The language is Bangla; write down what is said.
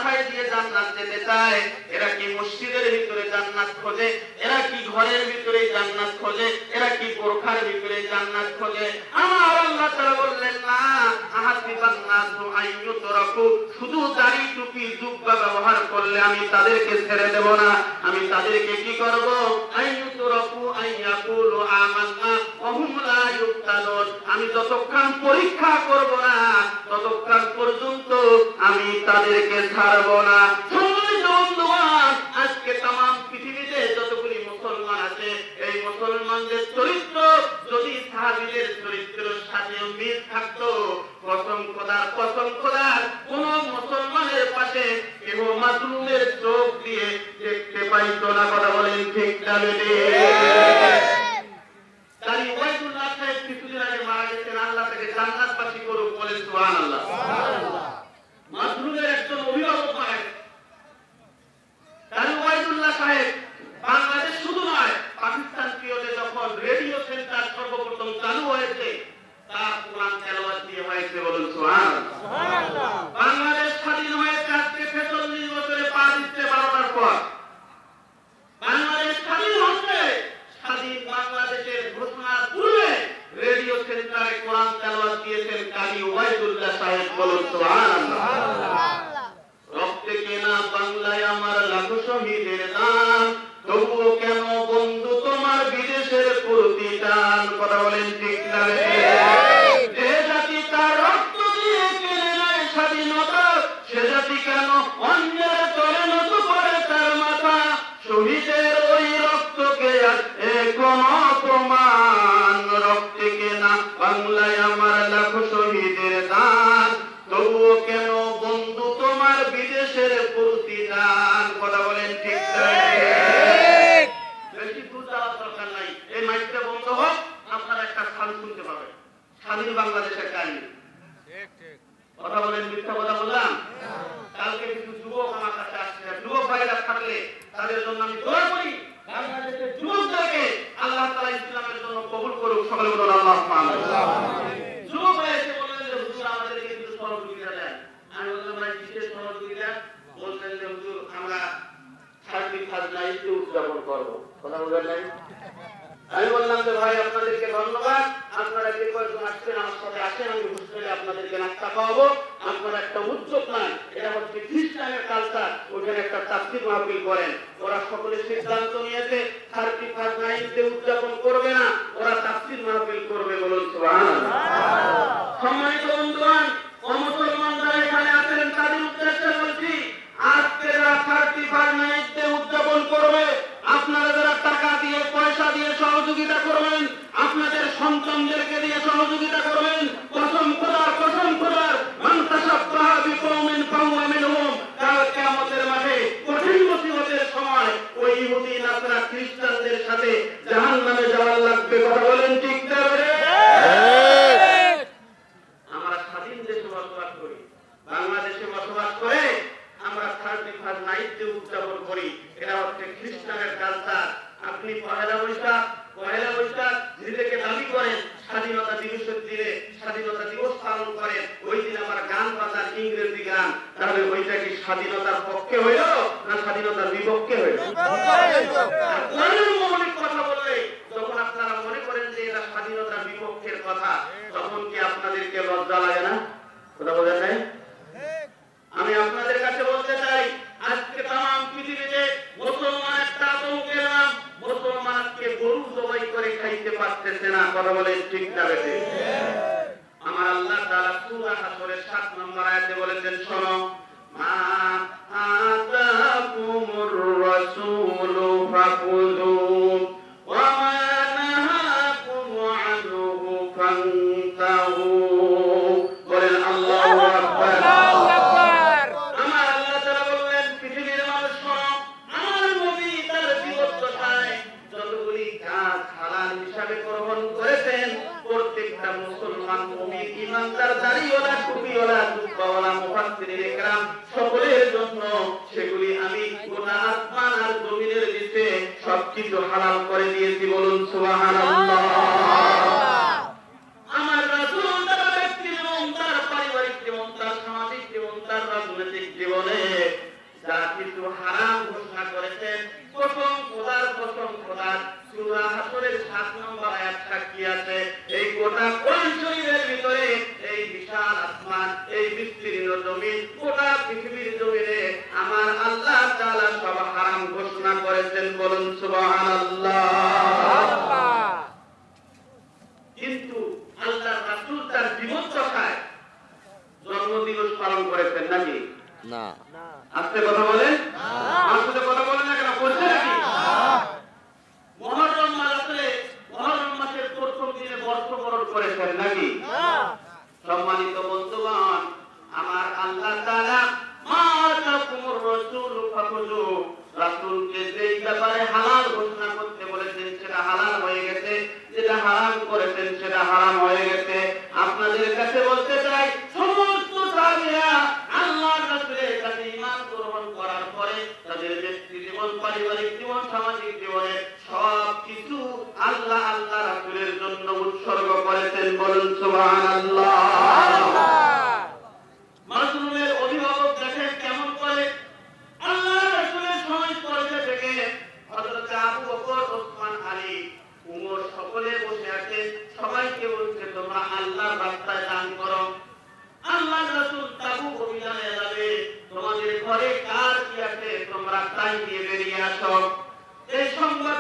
দিয়ে জান্নাত যেতে চায়, এরা কি মসজিদের ভিতরে জান্নাত খোঁজে, এরা কি ঘরের ভিতরে জান্নাত খোঁজে, এরা কি বোরখার ভিতরে জান্নাত খোঁজে? আমার আল্লাহ তাআলা বললেন না, আহাসিবান নাসু আইয়ুতরাকু, শুধু দাড়ি টুপি জুব্বা ব্যবহার করলে আমি তাদেরকে ছেড়ে দেব না। আমি তাদেরকে কি করব? আইয়ুতরাকু আইয়াকুলু আমান্না ওয়া হুম লা ইফতানুন, আমি যতক্ষণ পরীক্ষা করব না ততক্ষণ পর্যন্ত আমি তাদেরকে ছাড়ব না। সম্মানিত বন্ধুগণ, আজকে तमाम পৃথিবীতে যতগুলি মুসলমান আছে, এই মুসলমানদের চরিত্র যদি সাহাবীদের চরিত্রের সাথে মিল থাকতো, কসম খোদার কোন মুসলমানের পাশে কেউ মাজলুমের চোখ দিয়ে দেখতে পাইতো না। কথা বলেন ঠিক না বেঠিক? তাই ওয়াইদুল্লাহ সাহেব কিছুদিন আগে মারা গেছেন, আল্লাহ তাকে জান্নাতবাসী করুক, বলেন সুবহানাল্লাহ। মাজলুমের একজন অভিভাবক মারা গেছেন। তাই ওয়াইদুল্লাহ সাহেব বাংলাদেশ শুধু নয়, পাকিস্তান পিরিয়ডে যখন রেডিও সেন্টার সর্বপ্রথম চালু হয়েছে, তার কোরআন তেলাওয়াত দিয়ে হয়েছে, বলুন সুবহানাল্লাহ। বাংলাদেশ স্বাধীন হয়েছে আজকে 46 বছরে পা দিচ্ছে 12টার পর। বাংলাদেশ স্বাধীন হচ্ছে, স্বাধীন বাংলাদেশের ঘোষণার পূর্বে রেডিও সেন্টারে কোরআন তেলাওয়াত দিয়েছেন কারি ওয়াইদুল্লাহ সাহেব, বলুন সুবহানাল্লাহ। রক্তে কেনা বাংলায় আমার লাখো শহীদের দান, তবুও কেন বন্ধু তোমার বিদেশের প্রতি টান? কথা বলেন ঠিক না বেঠিক? যে জাতি তার রক্ত দিয়ে কেনে নেয় স্বাধীনতা, সে জাতি কেন অন্যের তলে নত করে তার মাথা? শহীদের ওই রক্তকে কোন অপমান, রক্তে কেনা বাংলায় আমার লাখো শহীদের দান, তবুও কেন বন্ধু তোমার বিদেশের প্রতিদান? কথা বলেন ঠিক না? বেশি দূর যাওয়ার দরকার নাই, এই মাইকটা বন্ধ হোক, আপনারা একটা খান শুনতে পাবেন, স্বাধীন বাংলাদেশের কাহিনী। কথা বলেন, মিথ্যা কথা বললাম? কালকে কিছু যুবক আমার কাছে আসছে, যুবক ভাইরা থাকলে তাদের জন্য আমি দোয়া করি, বাংলাদেশের যুবকদেরকে আল্লাহ তাআলা ইসলামের জন্য কবুল করুক। সকলে বলুন আল্লাহুম্মা আমিন। যুবক ভাই এসে বললেন যে হুজুর আমাদেরকে কিছু সহযোগিতা দেন। আমি বললাম ভাই কিসের সহযোগিতা? বললেন যে হুজুর আমরা 31 নাইটে উদযাপন করব। কথা বলেন নাই? আমি বললাম যে ভাই আপনাদেরকে ধন্যবাদ, আপনারা যে কয়েকজন আসছেন আমার সাথে আসেন, আমি হোস্টেলে আপনাদেরকে নাস্তা খাওয়াবো। আপনারা একটা উদ্যোগ নেন, এটা হচ্ছে খ্রিস্টানের কালচার, ওখানে একটা তাফসীর মাহফিল করেন। ওরা সকলে সিদ্ধান্ত নিয়েছে 31 নাইটে উদযাপন করবে না, ওরা তাফসীর মাহফিল করবে, বলুন সুবহানাল্লাহ। সম্মানিত বন্ধুগণ, মুসলমানরা এখানে আছেন, তাদের উদ্দেশ্যে বলছি, আজকে যারা 31 নাইটে উদযাপন করবে, আপনারা যারা টাকা দিয়ে পয়সা দিয়ে সহযোগিতা করবেন, আপনাদের সন্তানদেরকে দিয়ে সহযোগিতা করবেন, কসম খোদার মান তাশাব্বাহা বিকওমিন ফাহুয়া মিনহুম, কাল কিয়ামতের মাঠে কঠিন মুসিবতের সময় ওই ইহুদি নাসারা খ্রিস্টানদের সাথে জাহান্নামে যাওয়া লাগবে। কথা বলেন ঠিক না বেঠিক? আমরা স্বাধীন দেশে বসবাস করি, বাংলাদেশে বসবাস করে আমরা 31 নাইটে উদযাপন করি, এটা হচ্ছে খ্রিস্টানের কালচার। আপনি পহেলা বৈশাখ নিজেকে দাবি করেন স্বাধীনতা দিবসের দিনে স্বাধীনতা দিবস পালন করেন, ওই দিন আমার গান বাজার ইংরেজি গান, তাহলে ওইটা কি স্বাধীনতার পক্ষে হইল না স্বাধীনতার বিপক্ষে হইল? মৌলিক কথা বললে যখন আপনারা মনে করেন যে এটা স্বাধীনতার বিপক্ষের কথা, তখন কি আপনাদেরকে লজ্জা লাগে না? কথা বলেন নাই? আমি আপনাদের কাছে বলতে চাই, আজকে तमाम পৃথিবীতে মুসলমান একটা আতঙ্কের নাম, মুসলমানকে গরু জবাই করে খাইতে পারতেছে না। কথা বলেন ঠিক না বেঠিক? আমার আল্লাহ তাআলা সূরা হাসরের 7 নম্বর আয়াতে বলেছেন, শোনো, মা আতাকুমুর রাসূলু ফাখুযু ওয়া মা নাহাকুম আনহু ফান্তাহু। বলেন আল্লাহু আকবার। মুসলমান মুমিন ইমানদার দাড়িওয়ালা টুপিওয়ালা জুব্বাওয়ালা মুফাসসিরিন ইকরাম সকলে পৃথিবীর জমিনে আমার আল্লাহ তাআলা সব হারাম ঘোষণা করেছেন, বলুন সুবহানাল্লাহ। কিন্তু আল্লাহর রাসূল তার জীবন দশায় জন্মদিবস পালন করেছেন নাকি? না। আজকে কথা বলেন, আমার সাথে কথা বলেন না কেন, বলছে নাকি? মুহররম মাসের প্রথম দিনে বর্ষবরণ করেছেন নাকি? সম্মানিত বন্ধুগণ, আমার আল্লাহ তাআলা মা আতাকুমুর রাসূলু ফাখুযু, রাসূলকে যেই ব্যাপারে হালাল ঘোষণা করতে বলেছেন সেটা হালাল হয়ে গেছে, যেটা হারাম করেছেন সেটা হারাম হয়ে গেছে। আপনাদের কাছে বলতে চাই, সমস্ত সাহাবীরা আল্লাহর রাসূলের কাছে ঈমান গ্রহণ করার পরে তাদের ব্যক্তি জীবন, পারিবারিক জীবন, সামাজিক জীবনে সবকিছু আল্লাহ রাসূলের জন্য উৎসর্গ করেছেন, বলুন সুবহানাল্লাহ। মাসুমের অভিভাবক দেখেন কেমন করে আল্লাহ রাসূলের সময় পর্যায়ে থেকে হযরত আবু বকর, ওসমান, আলী, উমর সকলে বসে আছেন, সবাইকে বলছে তোমরা আল্লাহর রাস্তায় দান করো। আল্লাহ রাসূল তাবুক অভিযানে যাবে, তোমাদের ঘরে কার কি আছে তোমরা তাই নিয়ে বেরিয়ে আসো। এই সংবাদ